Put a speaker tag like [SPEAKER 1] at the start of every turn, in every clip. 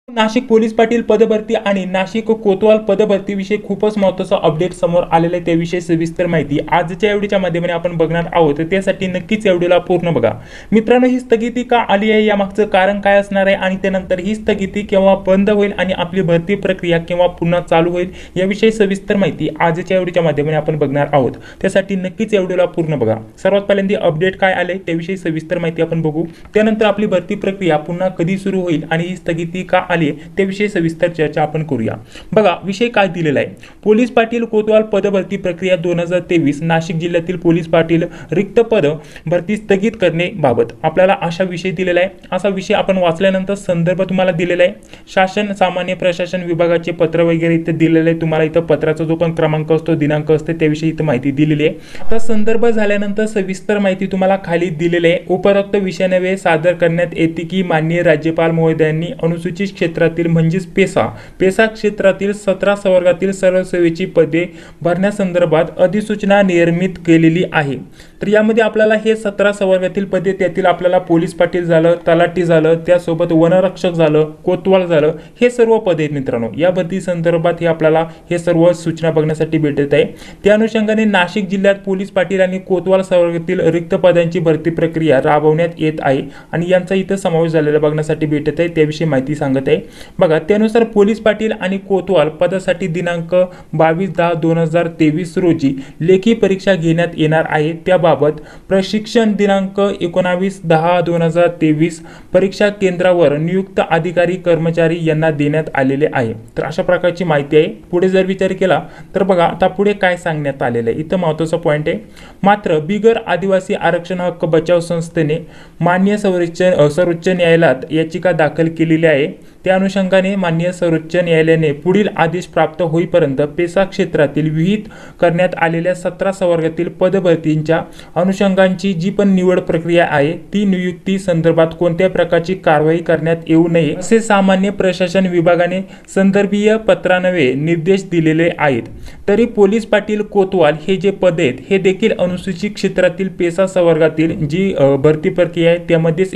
[SPEAKER 1] Nashik police Patil पदभरती आणि नाशिक कोतवाल पदभरती विषयी खूपच महत्त्वाचा अपडेट समोर आलेला आहे। त्याविषयी सविस्तर माहिती आजच्या व्हिडिओच्या माध्यमाने आपण बघणार आहोत। त्यासाठी नक्कीच व्हिडिओला पूर्ण बघा। मित्रांनो, ही स्थगिती का आली आहे, यामागचं कारण काय असणार आहे आणि त्यानंतर ही स्थगिती केव्हा बंद होईल आणि आपली भरती प्रक्रिया केव्हा पुन्हा चालू होईल, याविषयी सविस्तर माहिती आजच्या व्हिडिओच्या माध्यमाने आपण बघणार आहोत। त्यासाठी नक्कीच व्हिडिओला पूर्ण बघा। सर्वात पहिल्यांदा अपडेट काय आले त्याविषयी सविस्तर माहिती आपण बघू। त्यानंतर आपली भरती प्रक्रिया पुन्हा कधी सुरू होईल आणि ही स्थगिती का त्याविषयी सविस्तर चर्चा आपण करूया। बघा, विषय काय दिलेला आहे। पोलीस पाटील कोतवाल पदभरती प्रक्रिया 2023 नाशिक जिल्ह्यातील पोलीस पाटील रिक्त पद भरती स्थगित करणे बाबत आपल्याला अशा विषय दिलेला आहे। असा विषय आपण वाचल्यानंतर संदर्भ तुम्हाला दिलेला आहे। शासन सामान्य प्रशासन विभागाचे पत्र वगैरे इथे दिलेले आहे। तुम्हाला इथे पत्राचा जो पण क्रमांक असतो, दिनांक असते, त्याविषयी इथे माहिती दिलेली आहे। आता संदर्भ झाल्यानंतर सविस्तर माहिती तुम्हाला खाली दिलेली आहे। उपरोक्त विषयान्वये सादर करण्यात येते की माननीय राज्यपाल महोदयांनी अनुसूचित क्षेत्रातील म्हणजेच पेसा क्षेत्रातील 17 संवर्गातील सर्व सेवेची पदे भरण्यासंदर्भात अधिसूचना निर्मित केलेली आहे। तर यामध्ये आपल्याला हे 17 संवर्गातील पदे, त्यातील आपल्याला पोलीस पाटील झालं, तलाठी झालं, त्यासोबत वनरक्षक झालं, कोतवाल झालं, हे सर्व पदे आहेत मित्रांनो। या भरती संदर्भात हे आपल्याला हे सर्व सूचना बघण्यासाठी भेटत आहे। त्या अनुषंगाने नाशिक जिल्ह्यात पोलीस पाटील आणि कोतवाल संवर्गातील रिक्त पदांची भरती प्रक्रिया राबवण्यात येत आहे आणि यांचा इथं समावेश झालेला बघण्यासाठी भेटत आहे। त्याविषयी माहिती सांगत आहे। बघा, त्यानुसार पोलीस पाटील आणि कोतवाल पदासाठी दिनांक 22/10/2023 रोजी लेखी परीक्षा घेण्यात येणार आहे। त्याबाबत प्रशिक्षण दिनांक 19/10/2023 परीक्षा केंद्रावर नियुक्त अधिकारी कर्मचारी यांना देण्यात आलेले आहे। तर अशा प्रकारची माहिती आहे। पुढे जर विचार केला तर बघा, आता पुढे काय सांगण्यात आलेलं आहे, इथं महत्त्वाचा पॉइंट आहे। मात्र बिगर आदिवासी आरक्षण हक्क बचाव संस्थेने मान्य सर्वोच्च न्यायालयात याचिका दाखल केलेली आहे। त्या अनुषंगाने मान्य सर्वोच्च न्यायालयाने पुढील आदेश प्राप्त होईपर्यंत पेसा क्षेत्रातील विहित करण्यात आलेल्या 17 संवर्गातील पदभरतींच्या अनुषंगांची जी पण निवड प्रक्रिया आहे ती नियुक्ती संदर्भात कोणत्या प्रकारची कारवाई करण्यात येऊ नये असे सामान्य प्रशासन विभागाने संदर्भीय पत्रान्वये निर्देश दिलेले आहेत। तरी पोलीस पाटील कोतवाल हे जे पद आहेत हे देखील अनुसूचित क्षेत्रातील पेसा संवर्गातील जी भरती प्रक्रिया आहे त्यामध्येच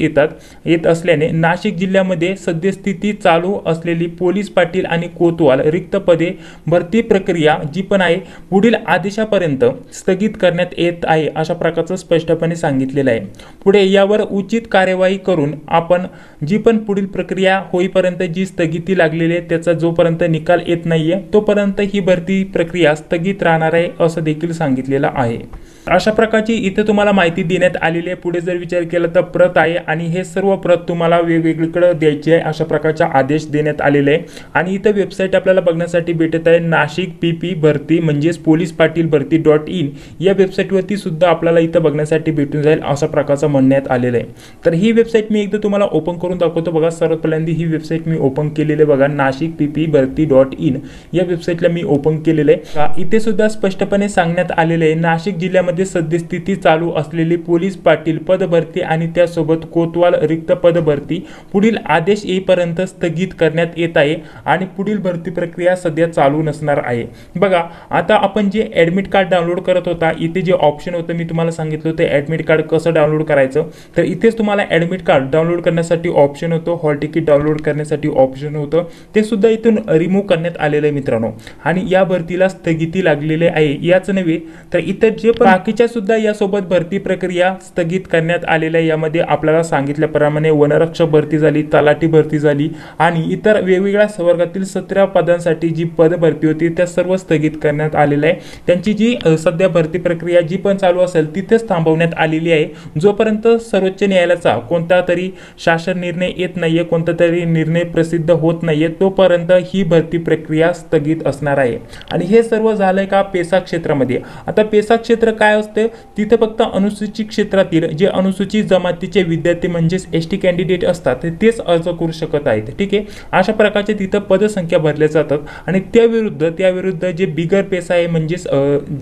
[SPEAKER 1] येत असल्याने नाशिक जिल्ह्यामध्ये सद्यस्थिती चालू असलेली पोलीस पाटील आणि कोतवाल रिक्त पदे भरती प्रक्रिया जी पण आहे पुढील आदेशापर्यंत स्थगित करण्यात येत आहे, अशा प्रकारचं स्पष्टपणे सांगितलेलं आहे। पुढे यावर उचित कार्यवाही करून आपण जी पण पुढील प्रक्रिया होईपर्यंत जी स्थगिती लागलेली आहे त्याचा जोपर्यंत निकाल येत नाहीये तोपर्यंत ही भरती प्रक्रिया स्थगित राहणार आहे, असं देखील सांगितलेलं आहे। अशा प्रकारची इथे तुम्हाला माहिती देण्यात आलेली आहे। पुढे जर विचार केला तर प्रत आहे आणि हे सर्व प्रत तुम्हाला वेगवेगळीकडे द्यायची आहे, अशा प्रकारचा आदेश देण्यात आलेले आहे। आणि इथं वेबसाईट आपल्याला बघण्यासाठी भेटत आहे नाशिक PP भरती म्हणजेच पोलीस पाटील भरती.in या वेबसाईटवरती सुद्धा आपल्याला इथं बघण्यासाठी भेटून जाईल, अशा प्रकारचं म्हणण्यात आलेलं आहे। तर ही वेबसाईट मी एकदा तुम्हाला ओपन करून दाखवतो। बघा, सर्वात पहिल्यांदा ही वेबसाईट मी ओपन केलेली आहे। बघा, नाशिक PP भरती.in या वेबसाईटला मी ओपन केलेलं आहे। इथे सुद्धा स्पष्टपणे सांगण्यात आलेलं आहे नाशिक जिल्ह्यामध्ये सद्यस्थिती चालू असलेली पोलीस पाटील पदभरती आणि त्यासोबत कोतवाल रिक्त पदभरती पुढील आदेश येईपर्यंत स्थगित करण्यात येत आहे आणि पुढील भरती प्रक्रिया सध्या चालू नसणार आहे। बघा, आता आपण जे ऍडमिट कार्ड डाउनलोड करत होता, इथे जे ऑप्शन होतं मी तुम्हाला सांगितलं होतं ऍडमिट कार्ड कसं डाउनलोड करायचं, तर इथेच तुम्हाला ऍडमिट कार्ड डाउनलोड करण्यासाठी ऑप्शन होतं, हॉल तिकीट डाउनलोड करण्यासाठी ऑप्शन होतं, ते सुद्धा इथून रिमूव्ह करण्यात आलेलं आहे मित्रांनो। आणि या भरतीला स्थगिती लागलेली आहे। याच नव्हे तर इतर जे बाकीच्या सुद्धा यासोबत भरती प्रक्रिया स्थगित करण्यात आलेल्या आहे। यामध्ये आपल्याला सांगितल्याप्रमाणे वनरक्षक भरती झाली, तलाठी भरती झाली आणि इतर वेगवेगळ्या संवर्गातील 17 पदांसाठी जी पद भरती होती त्या सर्व स्थगित करण्यात आलेल्या आहे। त्यांची जी सध्या भरती प्रक्रिया जी पण चालू असेल तिथेच थांबवण्यात आलेली आहे। जोपर्यंत सर्वोच्च न्यायालयाचा कोणता तरी शासन निर्णय येत नाहीये, कोणता तरी निर्णय प्रसिद्ध होत नाहीये, तोपर्यंत ही भरती प्रक्रिया स्थगित असणार आहे। आणि हे सर्व झालंय का पेसा क्षेत्रामध्ये। आता पेसा क्षेत्र काय असते, तिथे फक्त अनुसूचित क्षेत्रातील जे अनुसूचित जमातीचे विद्यार्थी म्हणजेच ST कॅन्डिडेट असतात तेच अर्ज करू शकत आहेत। ठीक आहे, अशा प्रकारचे तिथं पदसंख्या भरल्या जातात आणि त्याविरुद्ध जे बिगर पेसा आहे म्हणजेच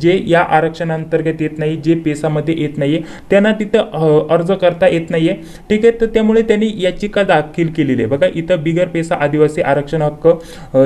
[SPEAKER 1] जे या आरक्षणांतर्गत येत नाही, जे पेसामध्ये येत नाहीये त्यांना तिथं अर्ज करता येत नाहीये। ठीक आहे, तर त्यामुळे त्यांनी याचिका दाखल केलेली आहे। बघा, इथं बिगर पेसा आदिवासी आरक्षण हक्क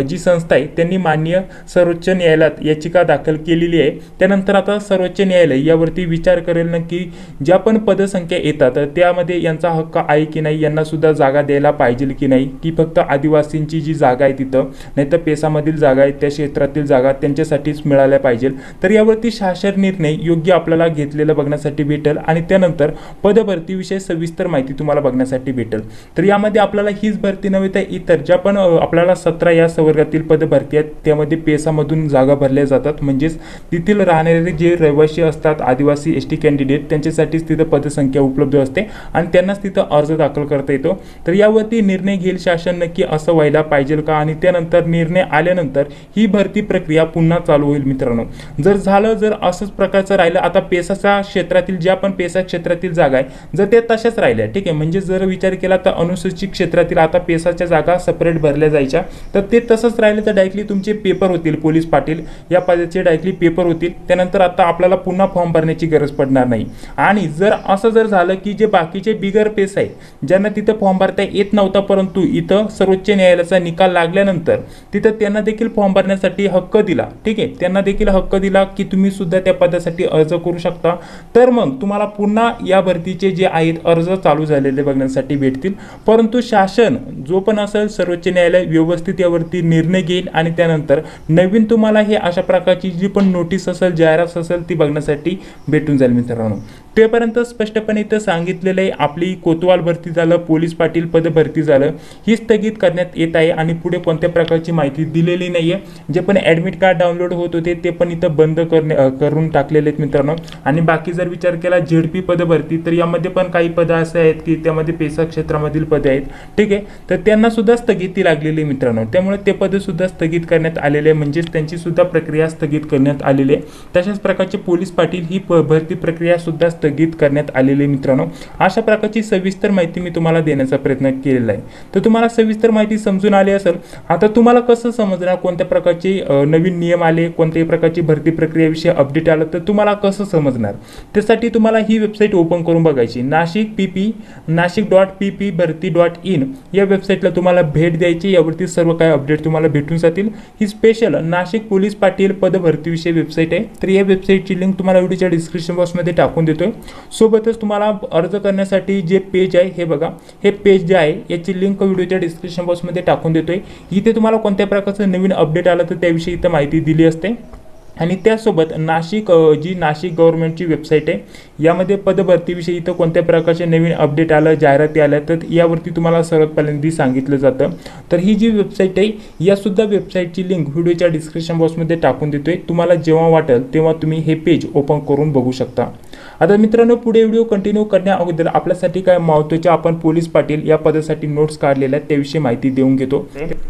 [SPEAKER 1] जी संस्था आहे त्यांनी मान्य सर्वोच्च न्यायालयात याचिका दाखल केलेली आहे। त्यानंतर आता सर्वोच्च न्यायालय आहे यावरती विचार करेल नक्की ज्या पण पदसंख्या येतात त्यामध्ये यांचा हक्क आहे की नाही, यांना सुद्धा जागा द्यायला पाहिजे की नाही, की फक्त आदिवासींची जी जागा आहे तिथं नाही तर पेसामधील जागा आहे त्या क्षेत्रातील जागा त्यांच्यासाठीच मिळाल्या पाहिजे. तर यावरती शासन निर्णय योग्य आपल्याला घेतलेला बघण्यासाठी भेटेल आणि त्यानंतर पदभरतीविषयी सविस्तर माहिती तुम्हाला बघण्यासाठी भेटेल. तर यामध्ये आपल्याला हीच भरती नव्हे तर इतर ज्या पण आपल्याला 17 या संवर्गातील पदभरती आहेत त्यामध्ये पेसामधून जागा भरल्या जातात. म्हणजेच तिथील राहणारे जे रहिवासी असतात आदिवासी एसटी कॅन्डिडेट त्यांच्यासाठीच तिथं पदसंख्या उपलब्ध असते आणि त्यांनाच तिथं अर्ज दाखल करता येतो. तर यावरती निर्णय घेईल शासन नक्की असं व्हायला पाहिजे का आणि त्यानंतर निर्णय आल्यानंतर ही भरती प्रक्रिया पुन्हा चालू होईल मित्रांनो. जर झालं जर असंच प्रकारचं राहिलं आता पेसाच्या क्षेत्रातील ज्या पण पेसा क्षेत्रातील जागा आहे जर त्या तशाच राहिल्या ठीक आहे, म्हणजे जर विचार केला तर अनुसूचित क्षेत्रातील आता पेसाच्या जागा सेपरेट भरल्या जायच्या तर ते तसंच राहिलं तर डायरेक्टली तुमचे पेपर होतील पोलीस पाटील या पदाचे डायरेक्टली पेपर होतील. त्यानंतर आता आपल्याला पुन्हा फॉर्म भरण्याची गरज पडणार नाही. आणि जर असं जर झालं की जे बाकीचे बिगर पेस आहे ज्यांना तिथं फॉर्म भरता येत नव्हता परंतु इथं सर्वोच्च न्यायालयाचा निकाल लागल्यानंतर तिथं त्यांना देखील फॉर्म भरण्यासाठी हक्क दिला ठीक आहे, त्यांना देखील हक्क दिला की तुम्ही सुद्धा त्या पदासाठी अर्ज करू शकता. तर मग तुम्हाला पुन्हा या भरतीचे जे आहेत अर्ज चालू झालेले बघण्यासाठी भेटतील. परंतु शासन जो पण असेल सर्वोच्च न्यायालय व्यवस्थित यावरती निर्णय घेईल आणि त्यानंतर नवीन तुम्हाला हे अशा प्रकारची जी पण नोटीस असेल जाहिरात असेल ती बघण्यासाठी भेटून जाईल मित्रांनो. तेपर्यंत स्पष्टपणे इथं सांगितलेलं आहे आपली कोतवाल भरती झालं पोलीस पाटील पद भरती झालं ही स्थगित करण्यात येत आहे आणि पुढे कोणत्या प्रकारची माहिती दिलेली नाही आहे. जे पण ॲडमिट कार्ड डाउनलोड होत होते ते पण इथं बंद करून टाकलेले आहेत मित्रांनो. आणि बाकी जर विचार केला झेडपी पद भरती तर यामध्ये पण काही पदं असे आहेत की त्यामध्ये पेसा क्षेत्रामधील पदे आहेत ठीक आहे, तर त्यांना सुद्धा स्थगिती लागलेली आहे मित्रांनो. त्यामुळे ते पद सुद्धा स्थगित करण्यात आलेले आहे म्हणजेच त्यांची सुद्धा प्रक्रिया स्थगित करण्यात आलेली आहे. तशाच प्रकारचे पोलीस पाटील ही भरती प्रक्रिया सुद्धा स्थगित करण्यात आलेली मित्रांनो. अशा प्रकारची सविस्तर माहिती मी तुम्हाला देण्याचा प्रयत्न केलेला आहे. तर तुम्हाला सविस्तर माहिती समजून आली असेल. आता तुम्हाला कसं समजणार कोणत्या प्रकारचे नवीन नियम आले कोणत्याही प्रकारची भरती प्रक्रियाविषयी अपडेट आलं तर तुम्हाला कसं समजणार त्यासाठी तुम्हाला ही वेबसाईट ओपन करून बघायची नाशिक.pp भरती.in या वेबसाईटला तुम्हाला भेट द्यायची. यावरती सर्व काही अपडेट तुम्हाला भेटून जातील. ही स्पेशल नाशिक पोलीस पाटील पद भरतीविषयी वेबसाईट आहे. तर या वेबसाईटची लिंक तुम्हाला व्हिडिओच्या डिस्क्रिप्शन बॉक्समध्ये टाकून देतोय. सोबतच तुम्हाला अर्ज करण्यासाठी जे पेज आहे हे बघा हे पेज जे आहे याची लिंक व्हिडिओच्या डिस्क्रिप्शन बॉक्समध्ये टाकून देतोय. इथे तुम्हाला कोणत्या प्रकारचं नवीन अपडेट आलं तर त्याविषयी इथं माहिती दिली असते. आणि त्यासोबत नाशिक गव्हर्नमेंटची वेबसाईट आहे यामध्ये पदभरतीविषयी इथं कोणत्या प्रकारचे नवीन अपडेट आलं जाहिराती आल्या तर यावरती तुम्हाला सर्वात पहिल्यांदा सांगितलं जातं. तर ही जी वेबसाईट आहे यासुद्धा वेबसाईटची लिंक व्हिडिओच्या डिस्क्रिप्शन बॉक्समध्ये टाकून देतोय. तुम्हाला जेव्हा वाटेल तेव्हा तुम्ही हे पेज ओपन करून बघू शकता. आता मित्रांनो पुढे व्हिडिओ कंटिन्यू करण्या अगोदर आपल्यासाठी काय महत्त्वाचे आपण पोलीस पाटील या पदासाठी नोट्स काढलेल्या आहेत त्याविषयी माहिती देऊन घेतो.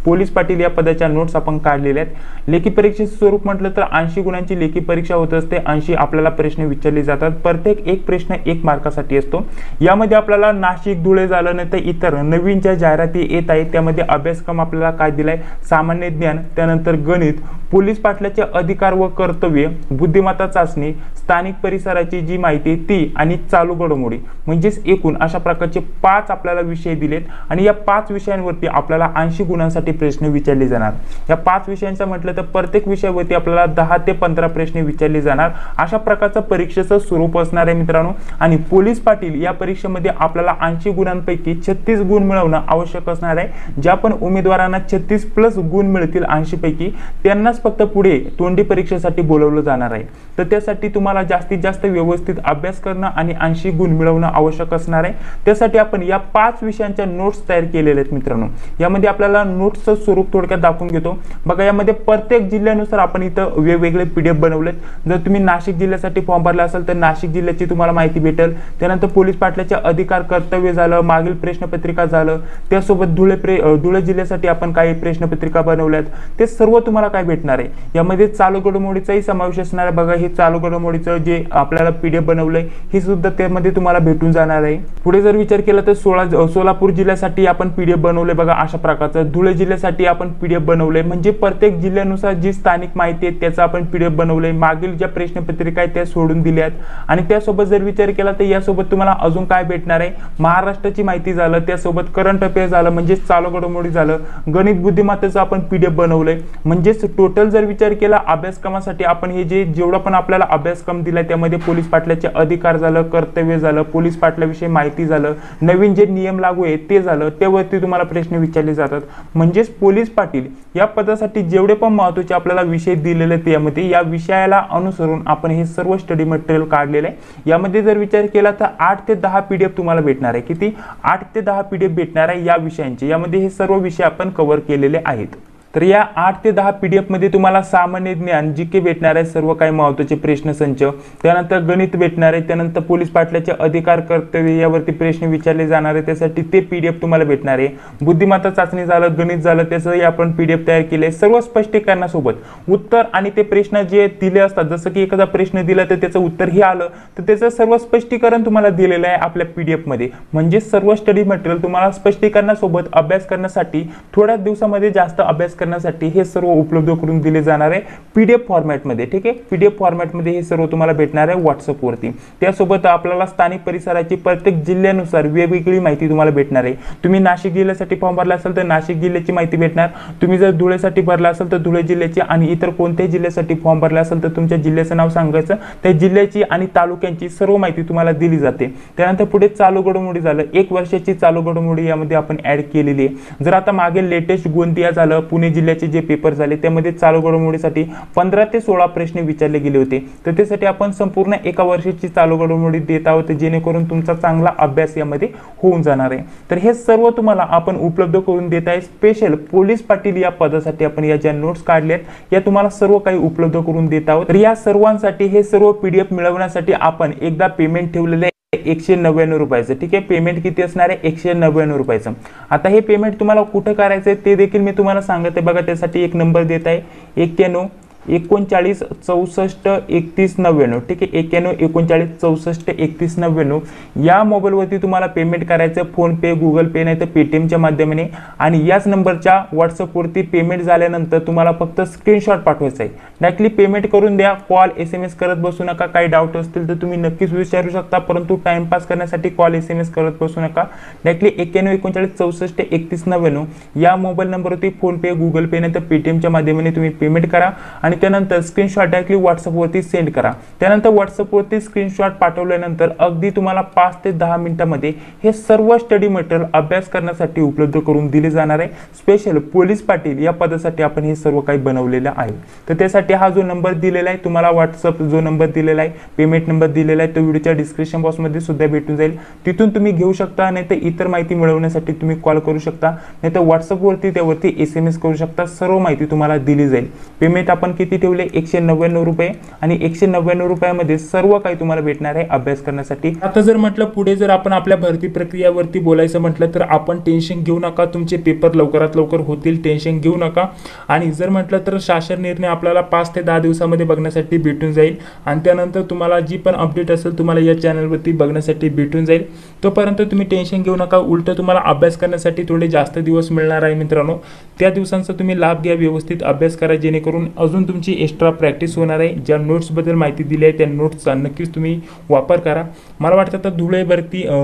[SPEAKER 1] पोलीस पाटील या पदाच्या नोट्स आपण काढलेल्या आहेत. लेखी परीक्षेचे स्वरूप म्हटलं तर 80 गुणांची लेखी परीक्षा होत असते. 80 आपल्याला प्रश्न विचारले जातात. प्रत्येक एक प्रश्न 1 मार्कासाठी असतो. यामध्ये आपल्याला नाशिक धुळे झालं नाही तर इतर नवीन ज्या जाहिराती येत आहेत त्यामध्ये अभ्यासक्रम आपल्याला काय दिलाय सामान्य ज्ञान त्यानंतर गणित पोलीस पाटलाचे अधिकार व कर्तव्य बुद्धिमत्ता चाचणी स्थानिक परिसराची जी माहिती ती आणि चालू घडामोडी म्हणजेच एकूण अशा प्रकारचे 5 आपल्याला विषय दिलेत आणि या 5 विषयांवरती आपल्याला 80 गुणांसाठी प्रश्न विचारले जाणार. या 5 विषयांचं म्हटलं तर प्रत्येक विषयावरती आपल्याला 10 ते 15 प्रश्न विचारले जाणार. अशा प्रकारचं परीक्षेचं स्वरूप असणार आहे मित्रांनो. आणि पोलीस पाटील या परीक्षेमध्ये आपल्याला 80 गुणांपैकी 36 गुण मिळवणं आवश्यक असणार आहे. ज्या पण उमेदवारांना 36+ गुण मिळतील 80 पैकी त्यांनाच फक्त पुढे तोंडी परीक्षेसाठी बोलवलं जाणार आहे. तर त्यासाठी तुम्हाला जास्तीत जास्त व्यवस्थित अभ्यास करणं आणि 80 गुण मिळवणं आवश्यक असणार आहे. त्यासाठी आपण या 5 विषयांच्या नोट्स तयार केलेल्या आहेत मित्रांनो. यामध्ये आपल्याला नोट्सचं स्वरूप थोडक्यात दाखवून घेतो. बघा यामध्ये प्रत्येक जिल्ह्यानुसार आपण इथं वेगवेगळे PDF बनवलेत. जर तुम्ही नाशिक जिल्ह्यासाठी फॉर्म भरला असेल तर नाशिक जिल्ह्याची तुम्हाला माहिती भेटेल. त्यानंतर पोलीस पाटलाचे अधिकार कर्तव्य झालं मागील प्रश्नपत्रिका झालं. त्यासोबत धुळे जिल्ह्यासाठी आपण काही प्रश्नपत्रिका बनवल्यात ते सर्व तुम्हाला काय भेटणार आहे. यामध्ये चालू घडामोडीचाही समावेश असणार आहे. बघा हे चालू घडामोडीचं जे आपल्याला PDF बनवलंय हे सुद्धा त्यामध्ये तुम्हाला भेटून जाणार आहे। पुढे जर विचार केला तर सोलापूर जिल्ह्यासाठी आपण PDF बनवले बघा अशा प्रकारचं, धुळे जिल्ह्यासाठी आपण PDF बनवले, म्हणजे प्रत्येक जिल्ह्यानुसार जी स्थानिक माहिती आहे त्याचा आपण PDF बनवले, मागील ज्या प्रश्नपत्रिका आहेत त्या सोडून दिल्यात। आणि त्यासोबत जर विचार केला तर यासोबत तुम्हाला अजून काय भेटणार आहे, महाराष्ट्राची माहिती झालं, त्यासोबत करंट अफेअर्स झालं म्हणजे चालू घडामोडी झालं, गणित बुद्धिमत्तेचं आपण PDF बनवलंय। म्हणजेच टोटल जर विचार केला अभ्यासक्रमासाठी आपण हे जेवढा पण आपल्याला अभ्यासक्रम दिलाय त्यामध्ये पोलीस पाटलाचे अधिकार झालं, कर्तव्य झालं, पोलीस पाटलाविषयी माहिती झालं, नवीन जे नियम लागू आहेत ते झालं, त्यावरती तुम्हाला प्रश्न विचारले जातात। म्हणजेच पोलीस पाटील या पदासाठी जेवढे पण महत्त्वाचे आपल्याला विषय दिलेले आहेत त्यामध्ये या विषयाला अनुसरून आपण हे सर्व स्टडी मटेरियल काढलेलं आहे। यामध्ये जर विचार केला तर 8 ते 10 PDF तुम्हाला भेटणार आहे। किती? 8 ते 10 PDF भेटणार आहे या विषयांचे। यामध्ये हे सर्व विषय आपण कव्हर केलेले आहेत। तर या 8 ते 10 PDF मध्ये तुम्हाला सामान्य ज्ञान GK भेटणार आहे, सर्व काही महत्त्वाचे प्रश्नसंच, त्यानंतर गणित भेटणार आहे, त्यानंतर पोलीस पाटलाचे अधिकार कर्तव्य यावरती प्रश्न विचारले जाणार आहे त्यासाठी ते PDF तुम्हाला भेटणार आहे। बुद्धिमत्ता चाचणी झालं, गणित झालं, त्याचंही आपण PDF तयार केले, सर्व स्पष्टीकरणासोबत उत्तर आणि ते प्रश्न जे दिले असतात, जसं की एखादा प्रश्न दिला तर त्याचं उत्तर हे आलं तर त्याचं सर्व स्पष्टीकरण तुम्हाला दिलेलं आहे आपल्या PDF मध्ये। म्हणजे सर्व स्टडी मटेरियल तुम्हाला स्पष्टीकरणासोबत अभ्यास करण्यासाठी थोड्या दिवसामध्ये जास्त अभ्यास करण्यासाठी हे सर्व उपलब्ध करून दिले जाणार आहे PDF फॉर्मॅट मध्ये। ठीक आहे, PDF फॉर्मॅट मध्ये हे सर्व तुम्हाला भेटणार आहे WhatsApp वरती। त्यासोबत आपल्याला स्थानिक परिसराची प्रत्येक जिल्ह्यानुसार वेगवेगळी माहिती तुम्हाला भेटणार आहे। तुम्ही नाशिक जिल्ह्यासाठी फॉर्म भरला असेल तर नाशिक जिल्ह्याची माहिती भेटणार, तुम्ही जर धुळेसाठी भरला असेल तर धुळे जिल्ह्याची, आणि इतर कोणत्याही जिल्ह्यासाठी फॉर्म भरला असेल तर तुमच्या जिल्ह्याचं नाव सांगायचं, त्या जिल्ह्याची आणि तालुक्यांची सर्व माहिती तुम्हाला दिली जाते। त्यानंतर पुढे चालू घडामोडी झालं, 1 वर्षाची चालू घडामोडी यामध्ये आपण ऍड केलेली आहे। जर आता मागे लेटेस्ट गोंदिया झालं, पुणे जिल्ह्याचे जे पेपर झाले त्यामध्ये चालू घडामोडीसाठी 15 ते 16 प्रश्न विचारले गेले होते, तर त्यासाठी आपण संपूर्ण 1 वर्षाची चालू घडामोडी देत आहोत जेणेकरून तुमचा चांगला अभ्यास यामध्ये होऊन जाणार आहे। तर हे सर्व तुम्हाला आपण उपलब्ध करून देत आहे स्पेशल पोलीस पाटील या पदासाठी। आपण या ज्या नोट्स काढल्यात या तुम्हाला सर्व काही उपलब्ध करून देत आहोत। तर या सर्वांसाठी हे सर्व PDF मिळवण्यासाठी आपण एकदा पेमेंट ठेवलेले 199 रुपयाचं। ठीक आहे, पेमेंट किती असणार आहे? 199 रुपयाचं। आता हे पेमेंट तुम्हाला कुठं करायचं आहे ते देखील मी तुम्हाला सांगत आहे बघा। त्यासाठी एक नंबर देत आहे 91 39 64 31 99। ठीक आहे, 91 39 64 31 99 या मोबाईलवरती तुम्हाला पेमेंट करायचं, फोन पे, गुगल पे नाही तर पेटीएमच्या माध्यमाने। आणि याच नंबरच्या व्हॉट्सअपवरती पेमेंट झाल्यानंतर तुम्हाला फक्त स्क्रीनशॉट पाठवायचा आहे। डायरेक्टली पेमेंट करून द्या, कॉल SMS करत बसू नका। काही डाऊट असतील तर तुम्ही नक्कीच विचारू शकता, परंतु टाइमपास करण्यासाठी कॉल SMS करत बसू नका। डायरेक्टली 91 39 64 31 99 या मोबाईल नंबरवरती फोन पे, गुगल पे नाही तर पेटीएमच्या माध्यमाने तुम्ही पेमेंट करा आणि त्यानंतर स्क्रीनशॉट डायरेक्टली WhatsApp वरती सेंड करा। त्यानंतर WhatsApp वरती स्क्रीनशॉट पाठवल्यानंतर अगदी तुम्हाला 5 ते 10 मिनिटांमध्ये हे सर्व स्टडी मटेरियल अभ्यास करण्यासाठी उपलब्ध करून दिले जाणार आहे। स्पेशल पोलीस पाटील या पदासाठी आपण हे सर्व काही बनवलेलं आहे। तर त्यासाठी हा जो नंबर दिलेला आहे तुम्हाला, WhatsApp जो नंबर दिलेला आहे, पेमेंट नंबर दिलेला आहे, तो व्हिडिओच्या डिस्क्रिप्शन बॉक्समध्ये सुद्धा भेटून जाईल, तिथून तुम्ही घेऊ शकता। नाही तर इतर माहिती मिळवण्यासाठी तुम्ही कॉल करू शकता, नाही तर WhatsApp वरती त्यावरती SMS करू शकता, सर्व माहिती तुम्हाला दिली जाईल। पेमेंट आपण किती ठेवले? 199 रुपये, आणि 199 रुपयामध्ये सर्व काही तुम्हाला भेटणार आहे अभ्यास करण्यासाठी। आता जर म्हटलं पुढे जर आपण आपल्या भरती प्रक्रियावरती बोलायचं म्हटलं तर आपण टेन्शन घेऊ नका, तुमचे पेपर लवकरात लवकर होतील, टेन्शन घेऊ नका। आणि जर म्हटलं तर शासन निर्णय आपल्याला 5 ते 10 दिवसामध्ये बघण्यासाठी भेटून जाईल, आणि त्यानंतर तुम्हाला जी पण अपडेट असेल तुम्हाला या चॅनलवरती बघण्यासाठी भेटून जाईल। तोपर्यंत तुम्ही टेन्शन घेऊ नका, उलट तुम्हाला अभ्यास करण्यासाठी थोडे जास्त दिवस मिळणार आहे मित्रांनो। त्या दिवसांचा तुम्ही लाभ घ्या, व्यवस्थित अभ्यास करा, जेणेकरून अजून तुमची एक्स्ट्रा प्रॅक्टिस होणार आहे। ज्या नोट्स बद्दल माहिती दिली आहे त्या नोट्सचा नक्कीच तुम्ही वापर करा। मला वाटतं तर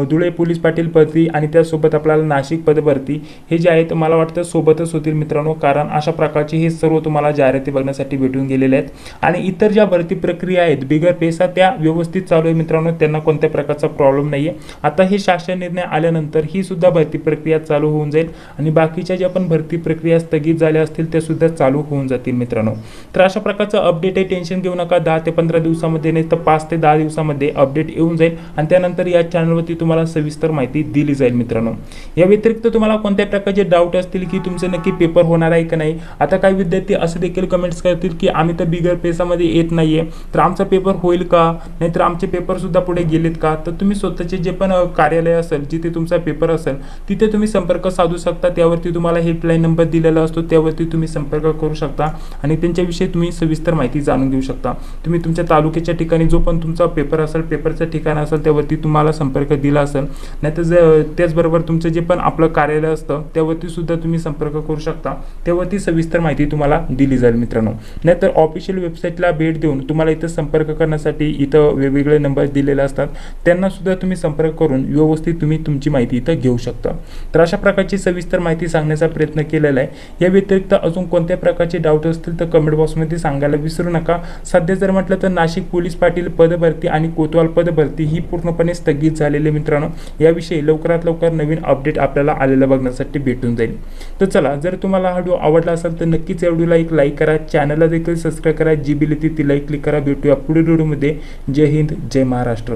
[SPEAKER 1] धुळे पोलीस पाटील भरती आणि त्यासोबत आपल्याला नाशिक पद भरती हे जे आहेत मला वाटतं सोबतच होतील मित्रांनो, कारण अशा प्रकारचे हे सर्व तुम्हाला जाहिराती बघण्यासाठी भेटून गेलेले आहेत। आणि इतर ज्या भरती प्रक्रिया आहेत बिगर पैसा त्या व्यवस्थित चालू आहे मित्रांनो, त्यांना कोणत्या प्रकारचा प्रॉब्लेम नाहीये। आता हे शासन निर्णय आल्यानंतर ही सुद्धा भरती प्रक्रिया चालू होऊन जाईल, आणि बाकीच्या ज्या पण भरती प्रक्रिया स्थगित झाल्या असतील त्या सुद्धा चालू होऊन जातील मित्रांनो। तर अशा प्रकारचं अपडेट आहे, टेन्शन घेऊ नका। 10 ते 15 दिवसामध्ये नाही तर 5 ते 10 दिवसामध्ये अपडेट येऊन जाईल, आणि त्यानंतर या चॅनलवरती तुम्हाला सविस्तर माहिती दिली जाईल मित्रांनो। या व्यतिरिक्त तुम्हाला कोणत्या प्रकारचे डाऊट असतील की तुमचे नक्की पेपर होणार आहे की नाही, आता काही विद्यार्थी असे देखील कमेंट्स करतील की आम्ही तर बिगर पैसामध्ये येत नाहीये, तर आमचा पेपर होईल का, नाहीतर आमचे पेपर सुद्धा पुढे गेलेत का। तर तुम्ही स्वतःचे जे पण कार्यालय असेल जिथे तुमचा पेपर असेल तिथे तुम्ही संपर्क साधू शकता, त्यावरती तुम्हाला हेल्पलाईन नंबर दिलेला असतो, त्यावरती तुम्ही संपर्क करू शकता आणि त्यांच्याविषयी तुम्ही सविस्तर माहिती जाणून घेऊ शकता। तुम्ही तुमच्या तालुक्याच्या ठिकाणी जो पण तुमचा पेपर असेल, पेपरचं ठिकाण असेल त्यावरती तुम्हाला संपर्क दिला असेल, नाहीतर त्याचबरोबर तुमचं जे पण आपलं कार्यालय असतं त्यावरती सुद्धा तुम्ही संपर्क करू शकता, त्यावरती सविस्तर माहिती तुम्हाला दिली जाईल मित्रांनो। नाहीतर ऑफिशियल वेबसाईटला भेट देऊन तुम्हाला इथं संपर्क करण्यासाठी इथं वेगवेगळे नंबर दिलेले असतात, त्यांना सुद्धा तुम्ही संपर्क करून व्यवस्थित तुम्ही तुमची माहिती इथं घेऊ शकता। तर अशा प्रकारची सविस्तर माहिती सांगण्याचा प्रयत्न केलेला आहे। या व्यतिरिक्त अजून कोणत्या प्रकारचे डाऊट असतील तर कमेंट बॉक्समध्ये सांगायला विसरू नका। सध्या जर म्हटलं तर नाशिक पोलीस पाटील पदभरती आणि कोतवाल पदभरती ही पूर्णपणे स्थगित झालेली मित्रांनो। याविषयी लवकरात लवकर नवीन अपडेट आपल्याला आलेलं बघण्यासाठी भेटून जाईल। तर चला, जर तुम्हाला हा व्हिडिओ आवडला असेल तर नक्कीच या व्हिडिओला एक लाईक करा, चॅनलला देखील सबस्क्राईब करा, जी बेल येते ती लाईक क्लिक करा। भेटूया पुढील व्हिडिओमध्ये। जय हिंद, जय महाराष्ट्र।